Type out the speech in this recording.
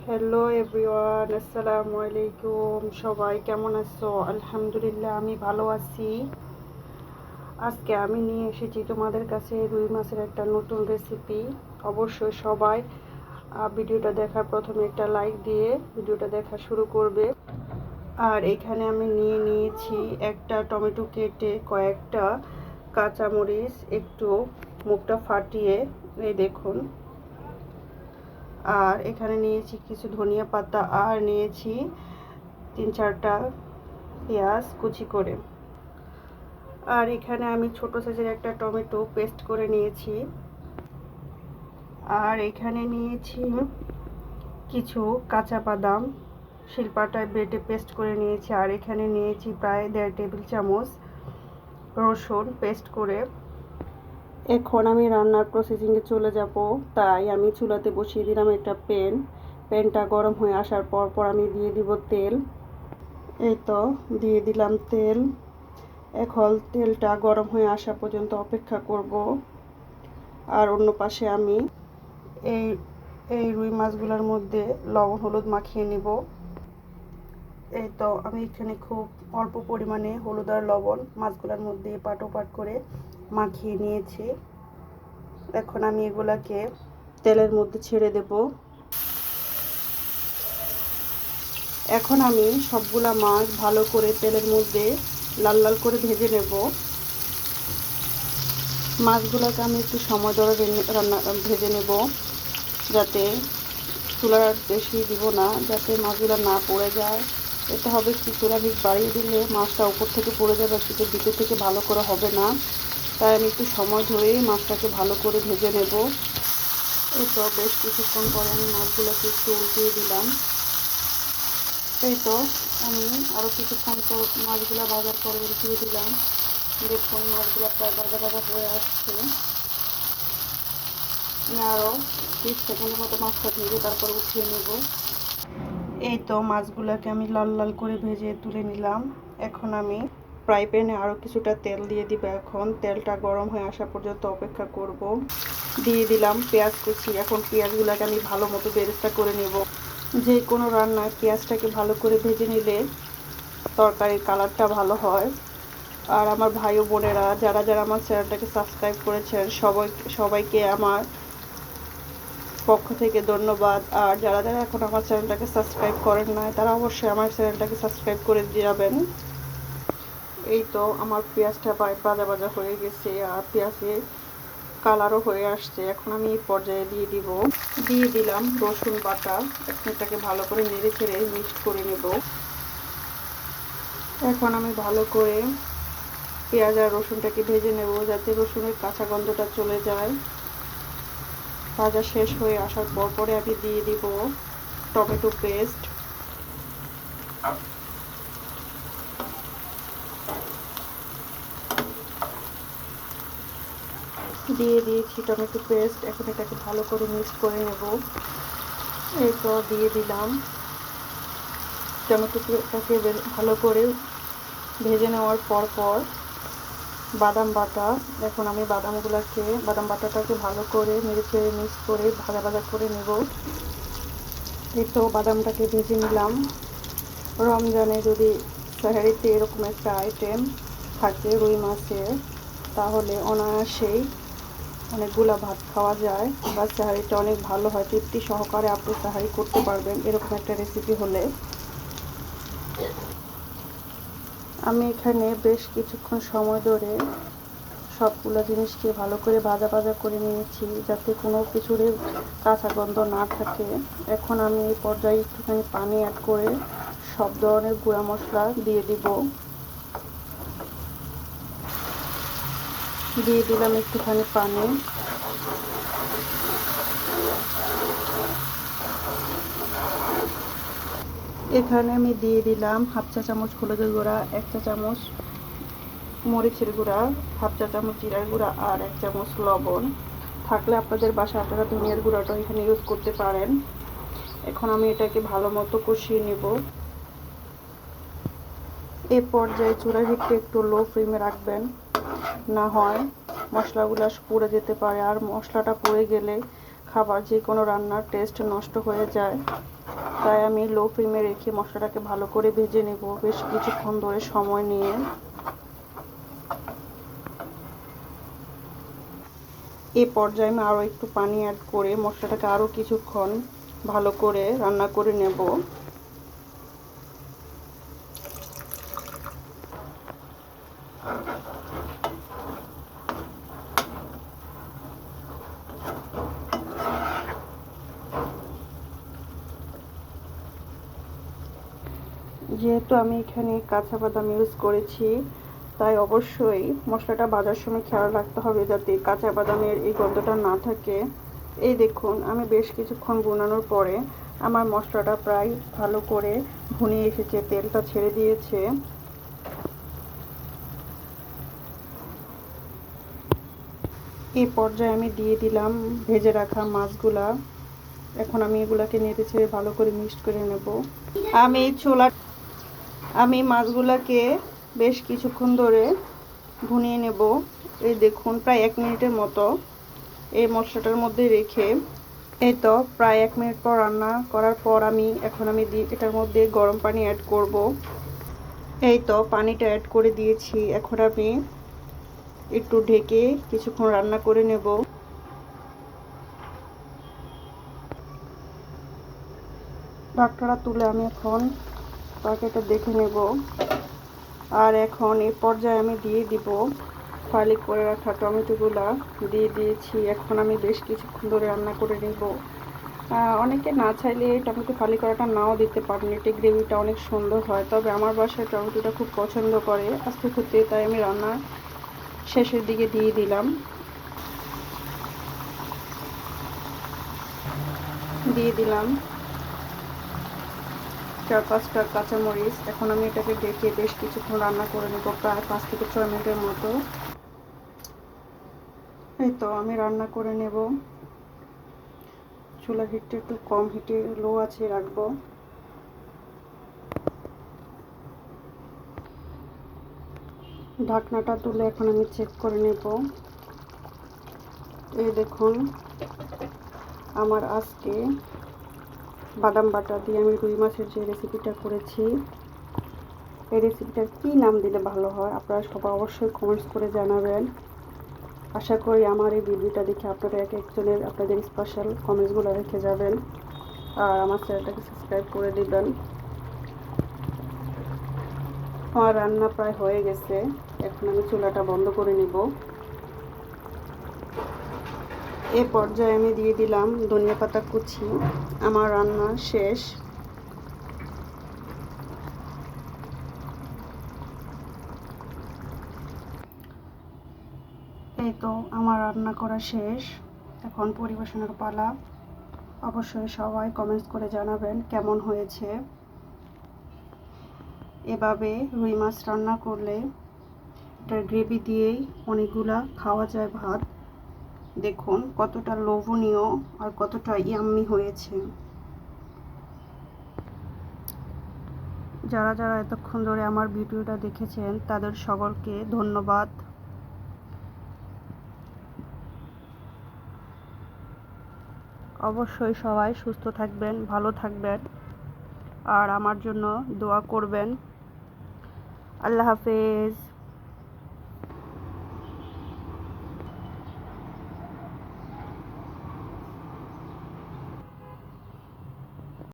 Hello everyone, আসসালামু আলাইকুম। সবাই কেমন আছো? আলহামদুলিল্লাহ, আমি ভালো আছি। আজকে আমি নিয়ে এসেছি তোমাদের কাছে রুই মাছের একটা নতুন রেসিপি। অবশ্যই সবাই ভিডিওটা দেখার প্রথমে একটা লাইক দিয়ে ভিডিওটা দেখা শুরু করবে। আর এখানে আমি নিয়েছি একটা টমেটো কেটে, কয়েকটা কাঁচামরিচ একটু মুখটা ফাটিয়ে, এই দেখুন। আর এখানে নিয়েছি কিছু ধনিয়া পাতা, আর নিয়েছি 3-4টা পেঁয়াজ কুচি করে। আর এখানে আমি ছোট সাইজের একটা টমেটো পেস্ট করে নিয়েছি। আর এখানে নিয়েছি কিছু কাঁচা বাদাম শিলপাটায় বেটে পেস্ট করে নিয়েছি। আর এখানে নিয়েছি প্রায় 1.5 টেবিল চামচ রসুন পেস্ট করে। এখন আমি রান্নার প্রসেসিংয়ে চলে যাব, তাই আমি চুলাতে বসিয়ে দিলাম একটা প্যানটা গরম হয়ে আসার পর আমি দিয়ে দিব তেল। এই তো দিয়ে দিলাম তেল। এখন তেলটা গরম হয়ে আসা পর্যন্ত অপেক্ষা করব। আর অন্য পাশে আমি এই এই রুই মাছগুলোর মধ্যে লবণ হলুদ মাখিয়ে নিব। এই তো আমি এখানে খুব অল্প পরিমাণে হলুদ আর লবণ মাছগুলোর মধ্যে এপাট ওপাট করে মাখিয়ে নিয়েছি। এখন আমি এগুলাকে তেলের মধ্যে ছেড়ে দেব। এখন আমি সবগুলা মাছ ভালো করে তেলের মধ্যে লাল লাল করে ভেজে নেব। মাছগুলোকে আমি একটু সময় ধরে ভেজে নেব, যাতে চুলার বেশি দিব না, যাতে মাছগুলো না পড়ে যায়। এতে হবে কি, চুলার হিট বাড়িয়ে দিলে মাছটা উপর থেকে পড়ে যাবে, কিন্তু ভিতর থেকে ভালো করে হবে না। তাই আমি একটু সময় ধরেই মাছটাকে ভালো করে ভেজে নেব। এই তো বেশ কিছুক্ষণ পরে আমি মাছগুলোকে একটু উল্টিয়ে দিলাম। এই তো আমি আরও কিছুক্ষণ পর মাছগুলো ভাজার পরে উল্টিয়ে দিলাম। দেখুন মাছগুলো প্রায় ভাজা ভাজা হয়ে আসছে। আমি আরও 30 সেকেন্ডের মতো মাছটা ভেজে তারপর উঠিয়ে নেব। এই তো মাছগুলোকে আমি লাল লাল করে ভেজে তুলে নিলাম। এখন আমি ফ্রাই প্যানে আরও কিছুটা তেল দিয়ে দিব। এখন তেলটা গরম হয়ে আসা পর্যন্ত অপেক্ষা করব। দিয়ে দিলাম পেঁয়াজ কুচি। এখন পেঁয়াজগুলোকে আমি ভালো মতো বেরেস্তা করে নেব। যে কোনো রান্নায় পেঁয়াজটাকে ভালো করে ভেজে নিলে তরকারির কালারটা ভালো হয়। আর আমার ভাই ও বোনেরা যারা যারা আমার চ্যানেলটাকে সাবস্ক্রাইব করেছেন সবাইকে আমার পক্ষ থেকে ধন্যবাদ। আর যারা যারা এখন আমার চ্যানেলটাকে সাবস্ক্রাইব করেন নাই, তারা অবশ্যই আমার চ্যানেলটাকে সাবস্ক্রাইব করে যাবেন। এই তো আমার পেঁয়াজটা প্রায় ভাজা ভাজা হয়ে গেছে, আর পেঁয়াজের কালারও হয়ে আসছে। এখন আমি এই পর্যায়ে দিয়ে দিলাম রসুন বাটা। এখন এটাকে ভালো করে নেড়ে ছেড়ে মিক্সড করে নেব। এখন আমি ভালো করে পেঁয়াজ আর রসুনটাকে ভেজে নেব, যাতে রসুনের কাঁচা গন্ধটা চলে যায়। ভাজা শেষ হয়ে আসার পরে আমি দিয়ে দিব টমেটো পেস্ট। দিয়ে দিয়েছি টমেটো পেস্ট। এখন এটাকে ভালো করে মিক্স করে নেব। এই তো দিয়ে দিলাম টমেটোটাকে ভালো করে ভেজে নেওয়ার পর বাদাম বাটা। এখন আমি বাদাম বাটাটাকে ভালো করে নেড়ে চেড়ে মিক্স করে ভাজা ভাজা করে নেব। এই তো বাদামটাকে ভেজে নিলাম। রমজানে যদি সেহরিতে এরকম একটা আইটেম থাকে রুই মাছের, তাহলে অনায়াসেই অনেকগুলা ভাত খাওয়া যায়, বা সেহরিটা অনেক ভালো হয়। তৃপ্তি সহকারে আপনি সেহরি করতে পারবেন এরকম একটা রেসিপি হলে। আমি এখানে বেশ কিছুক্ষণ সময় ধরে সবগুলো জিনিসকে ভালো করে ভাজা ভাজা করে নিয়েছি, যাতে কোনো কিছুরই কাঁচা গন্ধ না থাকে। এখন আমি এই পর্যায়ে একটুখানি পানি অ্যাড করে সব ধরনের গুঁড়া মশলা দিয়ে দিলাম একটুখানি পানি। এখানে আমি দিয়ে দিলাম 1/2 চা চামচ হলুদের গুঁড়া, 1 চা চামচ মরিচের গুঁড়া, 1/2 চা চামচ জিরার গুঁড়া, আর 1 চামচ লবণ। থাকলে আপনাদের বাসায় আপনারা ধনিয়ার গুঁড়াটাও এখানে ইউজ করতে পারেন। এখন আমি এটাকে ভালো মতো কষিয়ে নেব। এ পর্যায়ে চুলার হিটটা একটু লো ফ্লেমে রাখবেন, না হয় মশলাগুলো পুড়ে যেতে পারে। আর মশলাটা পুড়ে গেলে যে কোনো রান্নার টেস্ট নষ্ট হয়ে যায়। তাই আমি লো ফ্লেমে রেখে মশলাটাকে ভালো করে ভেজে নেব বেশ কিছুক্ষণ ধরে সময় নিয়ে। এই পর্যায়ে আমি আরও একটু পানি অ্যাড করে মশলাটাকে আরও কিছুক্ষণ ভালো করে রান্না করে নেব। যেহেতু আমি এখানে কাঁচা বাদাম ইউজ করেছি, তাই অবশ্যই মশলাটা ভাজার সময় খেয়াল রাখতে হবে যাতে কাঁচা বাদামের এই গন্ধটা না থাকে। এই দেখুন, আমি বেশ কিছুক্ষণ ভুনানোর পরে আমার মশলাটা প্রায় ভালো করে ভুনে এসেছে, তেলটা ছেড়ে দিয়েছে। এই পর্যায়ে আমি দিয়ে দিলাম ভেজে রাখা মাছগুলা। এখন আমি এগুলাকে নেড়ে ছেড়ে ভালো করে মিক্সড করে নেব। আমি মাছগুলাকে বেশ কিছুক্ষণ ধরে ভুনিয়ে নেব। এই দেখুন, প্রায় 1 মিনিটের মতো এই মশলাটার মধ্যে রেখে, এই তো প্রায় 1 মিনিট পর রান্না করার পর এখন আমি এটার মধ্যে গরম পানি অ্যাড করব। এই তো পানিটা অ্যাড করে দিয়েছি। এখন আমি একটু ঢেকে কিছুক্ষণ রান্না করে নেব। ঢাকনাটা তুলে আমি এখন তরকারিটা দেখে নেব। আর এখন এই পর্যায়ে আমি দিয়ে দিব ফালি করে রাখা টমেটোগুলা দিয়ে দিয়েছি। এখন আমি বেশ কিছুক্ষণ ধরে রান্না করে নেব। অনেকে না চাইলে টমেটো ফালি করাটা নাও দিতে পারেন, এতে গ্রেভিটা অনেক সুন্দর হয়। তবে আমার বাসায় টমেটোটা খুব পছন্দ করে আস্তে করতে, তাই আমি রান্না শেষের দিকে দিয়ে দিলাম। দিয়ে দিলাম 4-5টা কাঁচামরিচ। এখন আমি এটাকে ঢেকে বেশ কিছুক্ষণ রান্না করে নেব, প্রায় 5 থেকে 6 মিনিটের মতো। এই তো আমি রান্না করে নেব। চুলার হিটটা একটু কম হিটে লো আছে রাখবো। ঢাকনাটা তুলে এখন আমি চেক করে নেব। এই দেখুন, আমার আজকে বাদাম বাটা দিয়ে আমি রুই মাছের যে রেসিপিটা করেছি, এই রেসিপিটার কী নাম দিলে ভালো হয় আপনারা সবাই অবশ্যই কমেন্টস করে জানাবেন। আশা করি আমার এই ভিডিওটা দেখে আপনারা একজনের আপনাদের স্পেশাল কমেন্টসগুলো রেখে যাবেন আর আমার চ্যানেলটাকে সাবস্ক্রাইব করে দিবেন। আমার রান্না প্রায় হয়ে গেছে, এখন আমি চুলাটা বন্ধ করে নিব। এ পর্যায়ে আমি দিয়ে দিলাম ধনিয়া পাতা কুচি। আমার রান্না শেষ। এই তো আমার রান্না করা শেষ, এখন পরিবেশনের পালা। অবশ্যই সবাই কমেন্টস করে জানাবেন কেমন হয়েছে। এভাবে রুই মাছ রান্না করলে এটার গ্রেভি দিয়েই অনেকগুলা খাওয়া যায় ভাত। দেখুন কতটা লোভনীয় আর কতটা ইয়াম্মি হয়েছে। যারা যারা এতক্ষণ ধরে আমার ভিডিওটা দেখেছেন তাদের সকলকে ধন্যবাদ। অবশ্যই সবাই সুস্থ থাকবেন, ভালো থাকবেন আর আমার জন্য দোয়া করবেন। আল্লাহ হাফেজ।